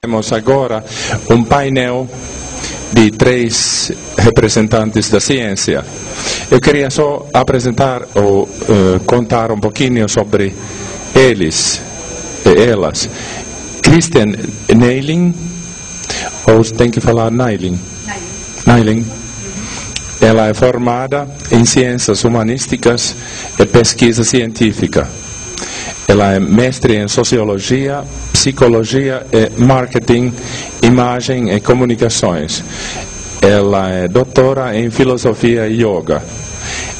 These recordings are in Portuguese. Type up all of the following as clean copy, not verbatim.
Temos agora painel de 3 representantes da ciência. Eu queria só apresentar ou contar pouquinho sobre eles e elas. Kristen Neiling, ou tem que falar Neiling? Neiling. Ela é formada em Ciências Humanísticas e Pesquisa Científica. Ela é mestre em Sociologia, Psicologia e Marketing, Imagem e Comunicações. Ela é doutora em Filosofia e Yoga.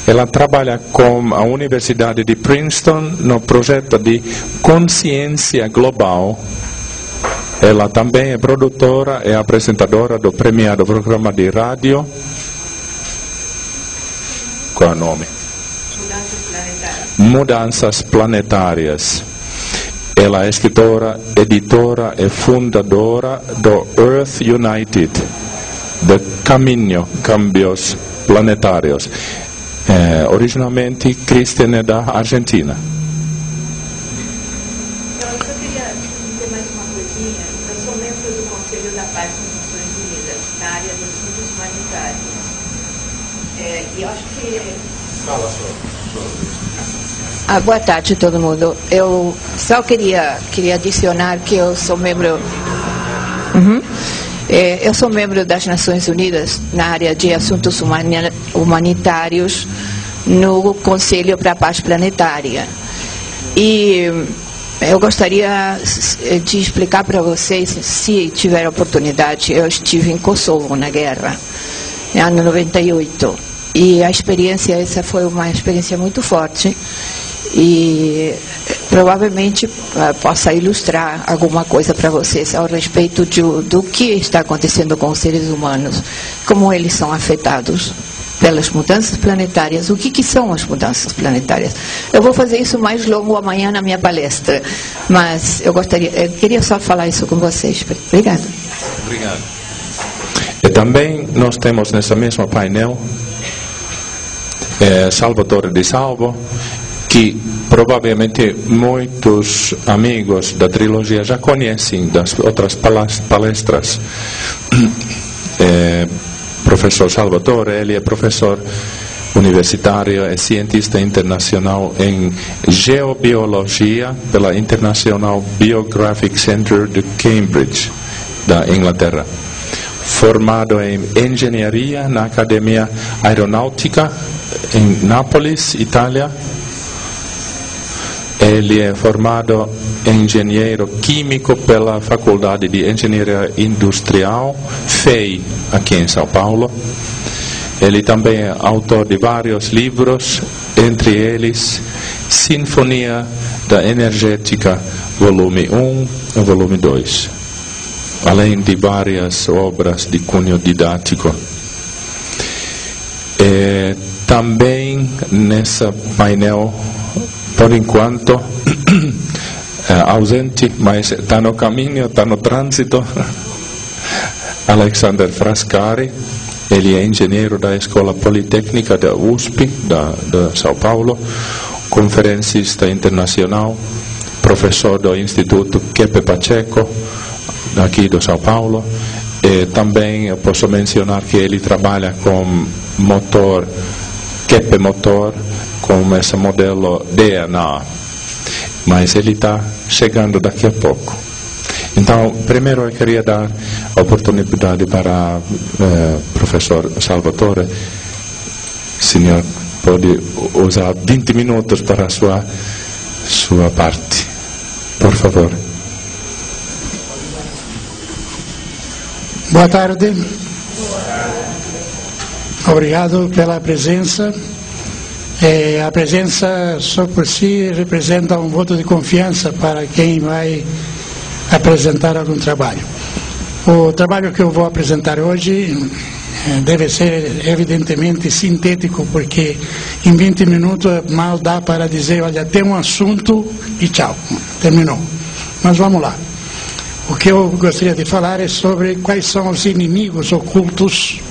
Ela trabalha com a Universidade de Princeton no projeto de Consciência Global. Ela também é produtora e apresentadora do premiado programa de rádio. Qual é o nome? Mudanças Planetárias. Ela é escritora, editora e fundadora do Earth United, de Cambios Planetários. Originalmente, Kristen é da Argentina. Eu só queria dizer mais uma coisinha. Eu sou membro do Conselho da Paz das Nações Unidas, na área dos assuntos humanitários. E eu acho que... Fala sobre. Boa tarde, todo mundo. Eu só queria adicionar que eu sou membro... eu sou membro das Nações Unidas na área de assuntos humanitários no Conselho para a Paz Planetária. E eu gostaria de explicar para vocês, se tiver oportunidade, eu estive em Kosovo na guerra, no ano 98. E a experiência, essa foi uma experiência muito forte. E provavelmente possa ilustrar alguma coisa para vocês ao respeito do que está acontecendo com os seres humanos, como eles são afetados pelas mudanças planetárias. O que são as mudanças planetárias? Eu vou fazer isso mais longo amanhã na minha palestra, mas eu queria só falar isso com vocês. Obrigada. Obrigado. E também nós temos nessa mesma painel Salvatore Di Salvo, que provavelmente muitos amigos da trilogia já conhecem das outras palestras. Professor Salvatore, ele é professor universitário e cientista internacional em geobiologia pela International Biographic Center de Cambridge, da Inglaterra. Formado em engenharia na Academia Aeronáutica em Nápoles, Itália. Ele é formado engenheiro químico pela Faculdade de Engenharia Industrial, FEI, aqui em São Paulo. Ele também é autor de vários livros, entre eles Sinfonia da Energética, volume 1 e volume 2. Além de várias obras de cunho didático. Também nessa painel, por enquanto, ausente, mas está no caminho, está no trânsito, Alexander Frascari. Ele é engenheiro da Escola Politécnica da USP, de São Paulo, conferencista internacional, professor do Instituto Quepe Pacheco, aqui de São Paulo. E também eu posso mencionar que ele trabalha com motor, Quepe Motor, com esse modelo DNA, mas ele está chegando daqui a pouco. Então, primeiro eu queria dar a oportunidade para o professor Salvatore. Senhor, pode usar 20 minutos para a sua parte, por favor. Boa tarde. Obrigado pela presença. A presença só por si representa um voto de confiança para quem vai apresentar algum trabalho. O trabalho que eu vou apresentar hoje deve ser evidentemente sintético, porque em 20 minutos mal dá para dizer, olha, tem um assunto e tchau, terminou. Mas vamos lá. O que eu gostaria de falar é sobre quais são os inimigos ocultos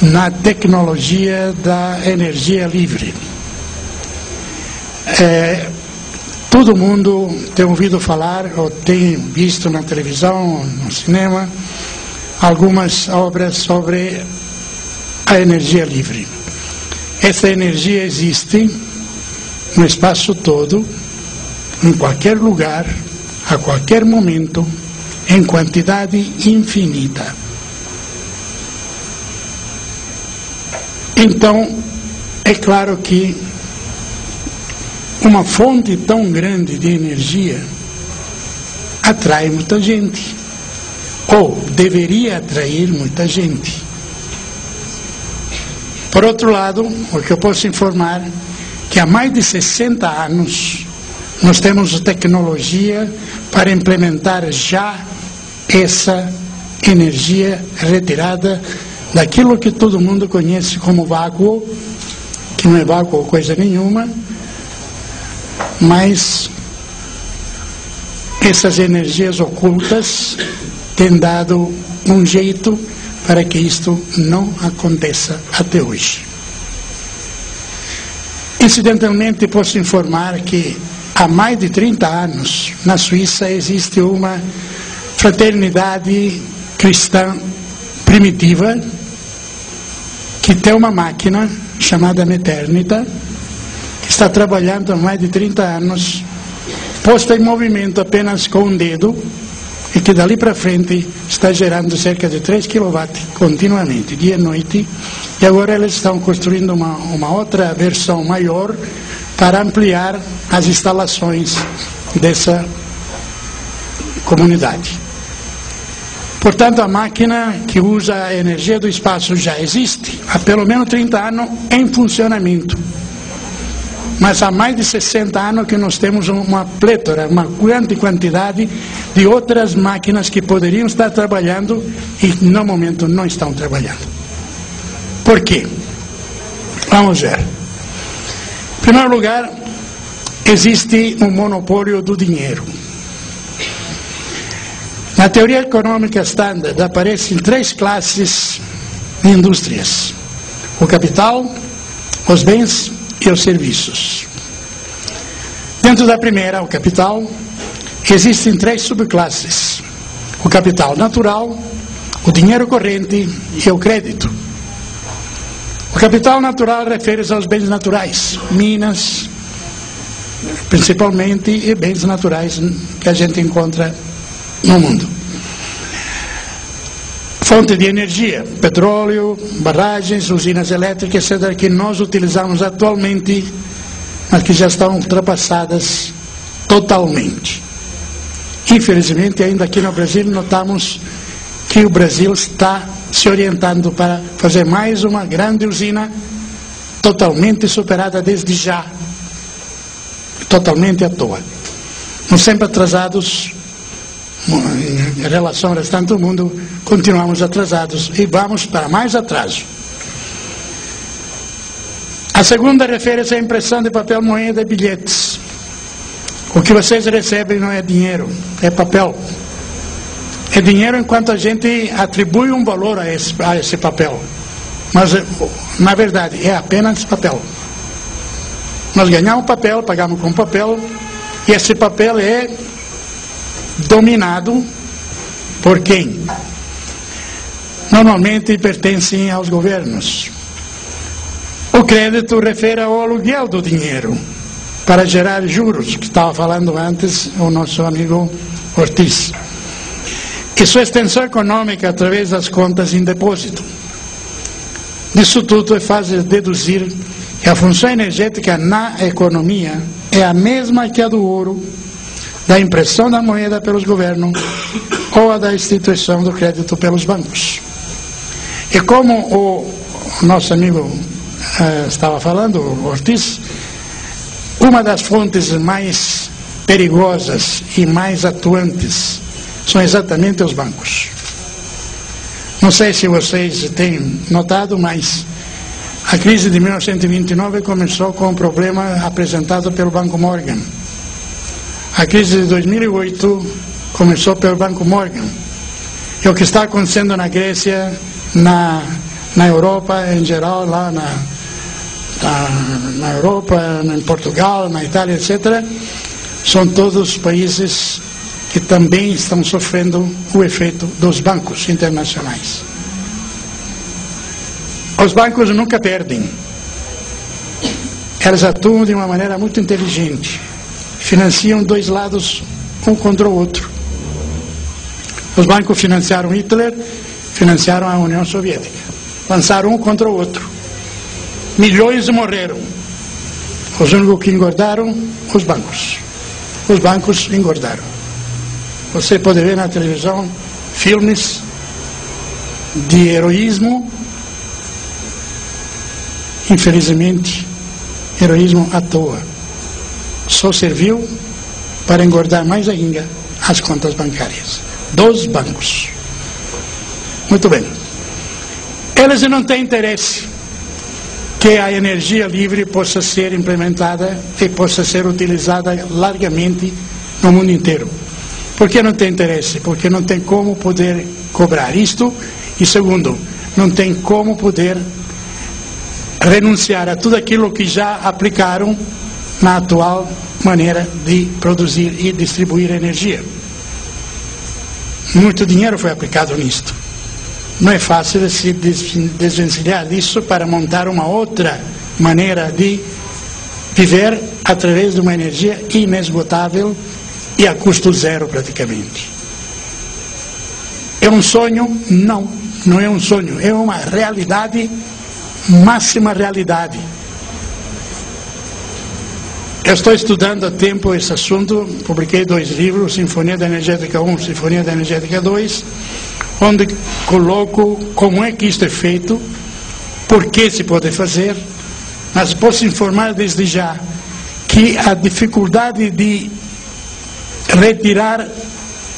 na tecnologia da energia livre. todo mundo tem ouvido falar ou tem visto na televisão, no cinema, algumas obras sobre a energia livre. Essa energia existe no espaço todo, em qualquer lugar, a qualquer momento, em quantidade infinita. Então, é claro que uma fonte tão grande de energia atrai muita gente, ou deveria atrair muita gente. Por outro lado, o que eu posso informar é que há mais de 60 anos nós temos tecnologia para implementar já essa energia retirada daquilo que todo mundo conhece como vácuo, que não é vácuo coisa nenhuma, mas essas energias ocultas têm dado um jeito para que isto não aconteça até hoje. Incidentalmente, posso informar que há mais de 30 anos, na Suíça, existe uma fraternidade cristã primitiva que tem uma máquina chamada Meternita, que está trabalhando há mais de 30 anos, posta em movimento apenas com um dedo, e que dali para frente está gerando cerca de 3 kW continuamente, dia e noite, e agora eles estão construindo uma outra versão maior para ampliar as instalações dessa comunidade. Portanto, a máquina que usa a energia do espaço já existe, há pelo menos 30 anos em funcionamento. Mas há mais de 60 anos que nós temos uma plétora, uma grande quantidade de outras máquinas que poderiam estar trabalhando e no momento não estão trabalhando. Por quê? Vamos ver. Em primeiro lugar, existe um monopólio do dinheiro. Na teoria econômica standard aparecem 3 classes de indústrias: o capital, os bens e os serviços. Dentro da primeira, o capital, existem 3 subclasses: o capital natural, o dinheiro corrente e o crédito. O capital natural refere-se aos bens naturais, minas, principalmente, e bens naturais que a gente encontra no mundo. Fonte de energia, petróleo, barragens, usinas elétricas, etc., que nós utilizamos atualmente, mas que já estão ultrapassadas totalmente. Infelizmente, ainda aqui no Brasil, notamos que o Brasil está se orientando para fazer mais uma grande usina, totalmente superada desde já, totalmente à toa. Nós sempre atrasados, em relação ao restante do mundo, continuamos atrasados e vamos para mais atraso. A segunda refere-se à impressão de papel moeda e bilhetes. O que vocês recebem não é dinheiro, é papel. É dinheiro enquanto a gente atribui um valor a esse papel. Mas, na verdade, é apenas papel. Nós ganhamos papel, pagamos com papel, e esse papel é dominado por quem? Normalmente pertencem aos governos. O crédito refere ao aluguel do dinheiro para gerar juros, que estava falando antes o nosso amigo Ortiz. E sua extensão econômica através das contas em depósito. Disso tudo é fácil deduzir que a função energética na economia é a mesma que a do ouro, da impressão da moeda pelos governos ou a da instituição do crédito pelos bancos. E como o nosso amigo estava falando, o Ortiz, uma das fontes mais perigosas e mais atuantes são exatamente os bancos. Não sei se vocês têm notado, mas a crise de 1929 começou com um problema apresentado pelo Banco Morgan. A crise de 2008 começou pelo Banco Morgan. E o que está acontecendo na Grécia, na Europa em geral, lá na Europa, em Portugal, na Itália, etc., são todos países que também estão sofrendo o efeito dos bancos internacionais. Os bancos nunca perdem. Eles atuam de uma maneira muito inteligente. Financiam dois lados, um contra o outro. Os bancos financiaram Hitler, financiaram a União Soviética. Lançaram um contra o outro. Milhões morreram. Os únicos que engordaram, os bancos. Os bancos engordaram. Você pode ver na televisão filmes de heroísmo. Infelizmente, heroísmo à toa. Só serviu para engordar mais ainda as contas bancárias dos bancos. Muito bem. Eles não têm interesse que a energia livre possa ser implementada e possa ser utilizada largamente no mundo inteiro. Por que não tem interesse? Porque não tem como poder cobrar isto, e segundo, não tem como poder renunciar a tudo aquilo que já aplicaram na atual maneira de produzir e distribuir energia. Muito dinheiro foi aplicado nisto. Não é fácil se desvencilhar disso para montar uma outra maneira de viver através de uma energia inesgotável e a custo zero praticamente. É um sonho? Não, não é um sonho, é uma realidade, máxima realidade. Eu estou estudando há tempo esse assunto, publiquei 2 livros, Sinfonia da Energética 1, Sinfonia da Energética 2, onde coloco como é que isto é feito, por que se pode fazer, mas posso informar desde já que a dificuldade de retirar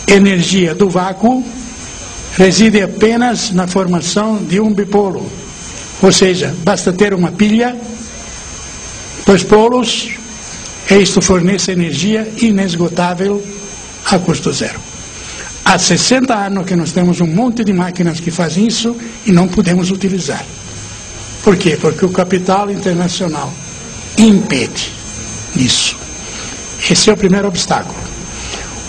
energia do vácuo reside apenas na formação de um bipolo, ou seja, basta ter uma pilha, 2 polos, e isto fornece energia inesgotável a custo zero. Há 60 anos que nós temos um monte de máquinas que fazem isso e não podemos utilizar. Por quê? Porque o capital internacional impede isso. Esse é o primeiro obstáculo.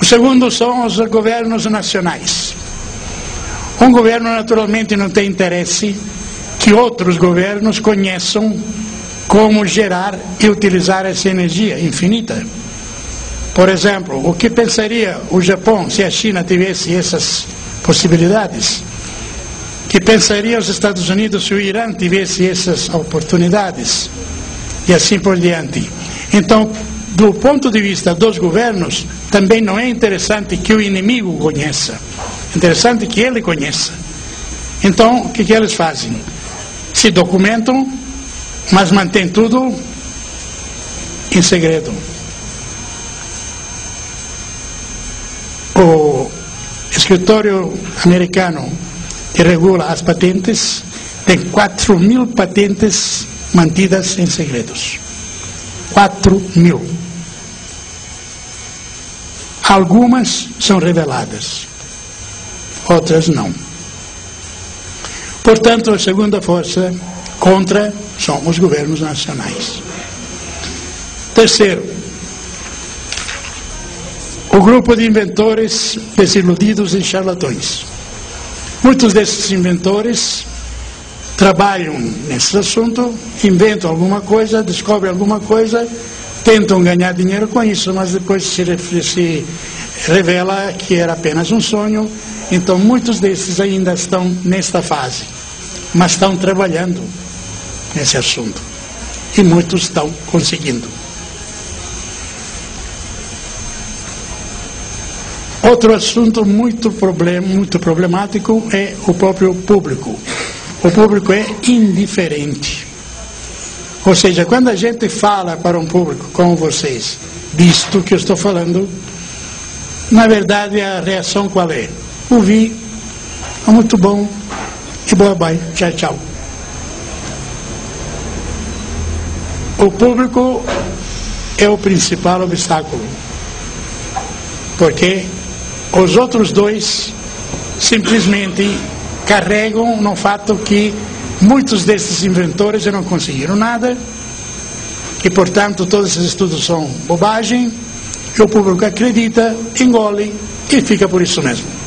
O segundo são os governos nacionais. Um governo naturalmente não tem interesse que outros governos conheçam como gerar e utilizar essa energia infinita. Por exemplo, o que pensaria o Japão se a China tivesse essas possibilidades? O que pensaria os Estados Unidos se o Irã tivesse essas oportunidades? E assim por diante. Então, do ponto de vista dos governos, também não é interessante que o inimigo conheça. É interessante que ele conheça. Então, o que eles fazem? Se documentam, mas mantém tudo em segredo. O escritório americano que regula as patentes tem 4.000 patentes mantidas em segredos. 4.000. Algumas são reveladas, outras não. Portanto, a segunda força contra são os governos nacionais. Terceiro, o grupo de inventores desiludidos e charlatões. Muitos desses inventores trabalham nesse assunto, inventam alguma coisa, descobrem alguma coisa, tentam ganhar dinheiro com isso, mas depois se revela que era apenas um sonho. Então muitos desses ainda estão nesta fase, mas estão trabalhando nesse assunto, e muitos estão conseguindo. Outro assunto muito problemático é o próprio público. O público é indiferente. Ou seja, quando a gente fala para um público como vocês, disto que eu estou falando, na verdade a reação qual é? Ouvi, é muito bom, e boa bye, tchau, tchau. O público é o principal obstáculo, porque os outros dois simplesmente carregam no fato que muitos desses inventores não conseguiram nada, e portanto todos esses estudos são bobagem, E o público acredita, engole e fica por isso mesmo.